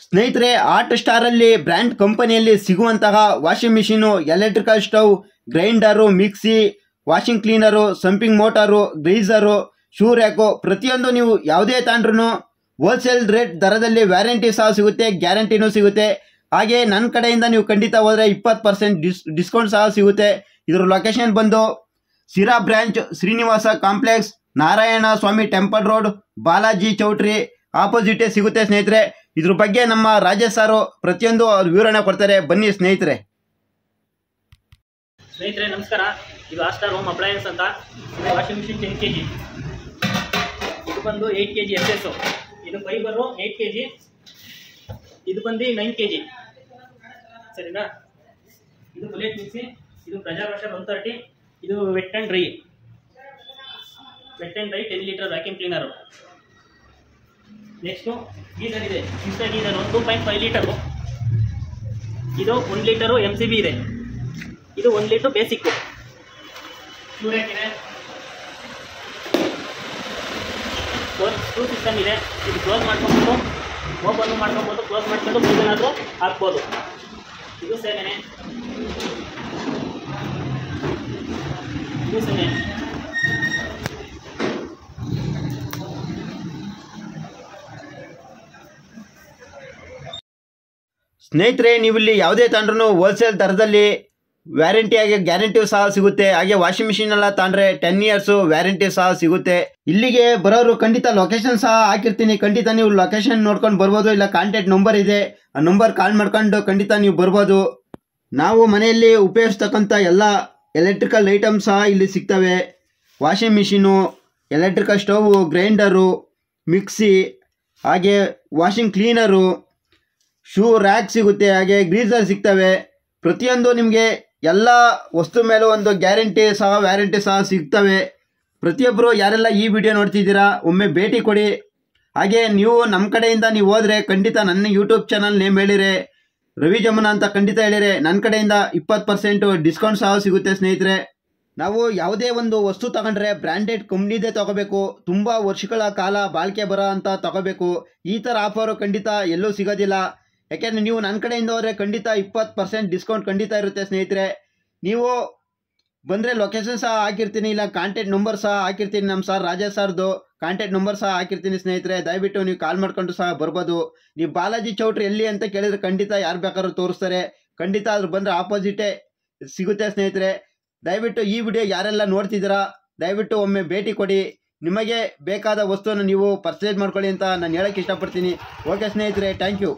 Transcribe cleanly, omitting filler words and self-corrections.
ಸ್ನೇಹಿತರೆ, art ಸ್ಟಾರಲ್ಲಿ brand ಕಂಪನಿಯಲ್ಲಿ ಸಿಗುವಂತಹ washing machine, electrical stove, grinder, mixie, washing cleaner, ಸಂಪಿಂಗ್ ಮೋಟಾರು, ಗ್ರೀಸರು, ಶೂ ರ್ಯಾಕು ಪ್ರತಿಯೊಂದು ನೀವು ಯಾವುದೇ ತಗೊಂಡ್ರು ಹೋಲ್ಸೇಲ್ ರೇಟ್ ದರದಲ್ಲಿ ವ್ಯಾರಂಟಿ ಸಹ ಸಿಗುತ್ತೆ, ಗ್ಯಾರಂಟಿನೂ ಸಿಗುತ್ತೆ. ಹಾಗೆ ನನ್ನ ಕಡೆಯಿಂದ ನೀವು ಖಂಡಿತ ಹೋದರೆ 20% ಡಿಸ್ಕೌಂಟ್ ಸಹ ಸಿಗುತ್ತೆ. ಇದರ ಲೊಕೇಶನ್ ಬಂದು ಸಿರಾ ಬ್ರಾಂಚ್, ಶ್ರೀನಿವಾಸ ಕಾಂಪ್ಲೆಕ್ಸ್, ನಾರಾಯಣ ಸ್ವಾಮಿ ಟೆಂಪಲ್ ರೋಡ್, ಬಾಲಾಜಿ ಚೌಟ್ರಿ ಆಪೋಸಿಟೇ ಸಿಗುತ್ತೆ ಸ್ನೇಹಿತರೆ. ಇದ್ರ ಬಗ್ಗೆ ನಮ್ಮ ರಾಜೇಶ್ ಸಾರು ಪ್ರತಿಯೊಂದು ವಿವರಣೆ ಕೊಡ್ತಾರೆ, ಬನ್ನಿ ಸ್ನೇಹಿತರೆ. ನಮಸ್ಕಾರ. ಇದು ಆಸ್ಟಾರ್ ಹೋಮ್ ಅಪ್ಲಯನ್ಸ್ ಅಂತ. ವಾಷಿಂಗ್ ಮಿಷಿನ್ 10 kg, ಇದು ಬಂದು 8 kg SS, ಇದು ಫೈಬರು 8 kg, ಇದು ಬಂದು 9 kg, ಸರಿನಾ. ಇದು ಬುಲೆಟ್ ಮಿಕ್ಸಿ, ಇದು ಪ್ರೆಷರ್ ವಾಷರ್ 130, ಇದು wet and dry 10 litre vacuum cleaner. Next geyser ಇದೆ, ಇನ್ಸ್ಟಾ ಗೀಸರ್ 2.5 ಲೀಟರು, ಇದು 1 ಲೀಟರು MCB ಇದೆ, ಇದು 1 ಲೀಟರ್ ಬೇಸಿಕ್ಕು. ಸೂರ್ಯಕಿದೆ, ಸ್ಕ್ರೂ ಸಿಸ್ಟಮ್ ಇದೆ. ಇದು ಕ್ಲೋಸ್ ಮಾಡ್ಕೊಬೋದು, ಓಪನ್ ಮಾಡ್ಕೊಬೋದು, ಕ್ಲೋಸ್ ಮಾಡ್ಕೊಂಡು ಏನಾದರೂ ಹಾಕ್ಬೋದು. ಇದು ಸೇನೆ, ಇದು ಸೇನೆ. ಸ್ನೇಹಿತರೆ, ನೀವು ಇಲ್ಲಿ ಯಾವುದೇ ತಗೊಂಡ್ರು ಹೋಲ್ಸೇಲ್ ದರದಲ್ಲಿ ವ್ಯಾರಂಟಿ ಆಗಿ ಗ್ಯಾರಂಟಿ ಸಹ ಸಿಗುತ್ತೆ. ಹಾಗೆ ವಾಷಿಂಗ್ ಮಿಷಿನ್ ಎಲ್ಲ ತಗೊಂಡ್ರೆ 10 ಇಯರ್ಸ್ ವ್ಯಾರಂಟಿ ಸಹ ಸಿಗುತ್ತೆ. ಇಲ್ಲಿಗೆ ಬರೋರು ಖಂಡಿತ ಲೊಕೇಶನ್ ಸಹ ಹಾಕಿರ್ತೀನಿ, ಖಂಡಿತ ನೀವು ಲೊಕೇಶನ್ ನೋಡ್ಕೊಂಡು ಬರ್ಬೋದು. ಇಲ್ಲ ಕಾಂಟ್ಯಾಕ್ಟ್ ನಂಬರ್ ಇದೆ, ಆ ನಂಬರ್ ಕಾಲ್ ಮಾಡ್ಕೊಂಡು ಖಂಡಿತ ನೀವು ಬರ್ಬೋದು. ನಾವು ಮನೆಯಲ್ಲಿ ಉಪಯೋಗಿಸ್ತಕ್ಕಂಥ ಎಲ್ಲ ಎಲೆಕ್ಟ್ರಿಕಲ್ ಐಟಮ್ಸ್ ಸಹ ಇಲ್ಲಿ ಸಿಗ್ತವೆ. Washing machine, electrical stove, grinder, mixie, ಹಾಗೆ ವಾಷಿಂಗ್ ಕ್ಲೀನರು, ಶೂ ರ್ಯಾಕ್ ಸಿಗುತ್ತೆ, ಹಾಗೆ ಗ್ರೀಸರ್ ಸಿಗ್ತವೆ. ಪ್ರತಿಯೊಂದು ನಿಮಗೆ ಎಲ್ಲ ವಸ್ತು ಮೇಲೂ ಒಂದು ಗ್ಯಾರಂಟಿ ಸಹ ವ್ಯಾರಂಟಿ ಸಹ ಸಿಗ್ತವೆ. ಪ್ರತಿಯೊಬ್ಬರು ಯಾರೆಲ್ಲ ಈ ವಿಡಿಯೋ ನೋಡ್ತಿದ್ದೀರಾ ಒಮ್ಮೆ ಭೇಟಿ ಕೊಡಿ. ಹಾಗೆ ನೀವು ನಮ್ಮ ಕಡೆಯಿಂದ ನೀವು ಹೋದರೆ ಖಂಡಿತ ನನ್ನ ಯೂಟ್ಯೂಬ್ ಚಾನಲ್ ನೇಮ್ ಹೇಳಿರೆ, ರವಿ ಜಮುನಾ ಅಂತ ಖಂಡಿತ ಹೇಳಿರೆ ನನ್ನ ಕಡೆಯಿಂದ 20% ಡಿಸ್ಕೌಂಟ್ ಸಹ ಸಿಗುತ್ತೆ ಸ್ನೇಹಿತರೆ. ನಾವು ಯಾವುದೇ ಒಂದು ವಸ್ತು ತಗೊಂಡ್ರೆ ಬ್ರ್ಯಾಂಡೆಡ್ ಕಂಪ್ನಿದೇ ತಗೋಬೇಕು, ತುಂಬ ವರ್ಷಗಳ ಕಾಲ ಬಾಳಿಕೆ ಬರೋ ಅಂತ ತಗೋಬೇಕು. ಈ ಥರ ಆಫರು ಖಂಡಿತ ಎಲ್ಲೂ ಸಿಗೋದಿಲ್ಲ. ಯಾಕೆಂದರೆ ನೀವು ನನ್ನ ಕಡೆಯಿಂದ ಹೋದರೆ ಖಂಡಿತ 20% ಡಿಸ್ಕೌಂಟ್ ಖಂಡಿತ ಇರುತ್ತೆ ಸ್ನೇಹಿತರೆ. ನೀವು ಬಂದರೆ ಲೊಕೇಶನ್ ಸಹ ಹಾಕಿರ್ತೀನಿ, ಇಲ್ಲ ಕಾಂಟ್ಯಾಕ್ಟ್ ನಂಬರ್ ಸಹ ಹಾಕಿರ್ತೀನಿ. ನಮ್ಮ ಸರ್ ರಾಜೇಶ್ ಸರ್ದು ಕಾಂಟ್ಯಾಕ್ಟ್ ನಂಬರ್ ಸಹ ಹಾಕಿರ್ತೀನಿ ಸ್ನೇಹಿತರೆ. ದಯವಿಟ್ಟು ನೀವು ಕಾಲ್ ಮಾಡ್ಕೊಂಡು ಸಹ ಬರ್ಬೋದು. ನೀವು ಬಾಲಾಜಿ ಚೌಟ್ರಿ ಎಲ್ಲಿ ಅಂತ ಕೇಳಿದ್ರೆ ಖಂಡಿತ ಯಾರು ಬೇಕಾದ್ರೂ ತೋರಿಸ್ತಾರೆ. ಖಂಡಿತ ಅದ್ರ ಬಂದರೆ ಆಪೋಸಿಟೇ ಸಿಗುತ್ತೆ ಸ್ನೇಹಿತರೆ. ದಯವಿಟ್ಟು ಈ ವಿಡಿಯೋ ಯಾರೆಲ್ಲ ನೋಡ್ತಿದ್ದೀರಾ ದಯವಿಟ್ಟು ಒಮ್ಮೆ ಭೇಟಿ ಕೊಡಿ. ನಿಮಗೆ ಬೇಕಾದ ವಸ್ತುವನ್ನು ನೀವು ಪರ್ಚೇಸ್ ಮಾಡ್ಕೊಳ್ಳಿ ಅಂತ ನಾನು ಹೇಳೋಕ್ಕೆ ಇಷ್ಟಪಡ್ತೀನಿ. ಓಕೆ ಸ್ನೇಹಿತರೆ, ಥ್ಯಾಂಕ್ ಯು.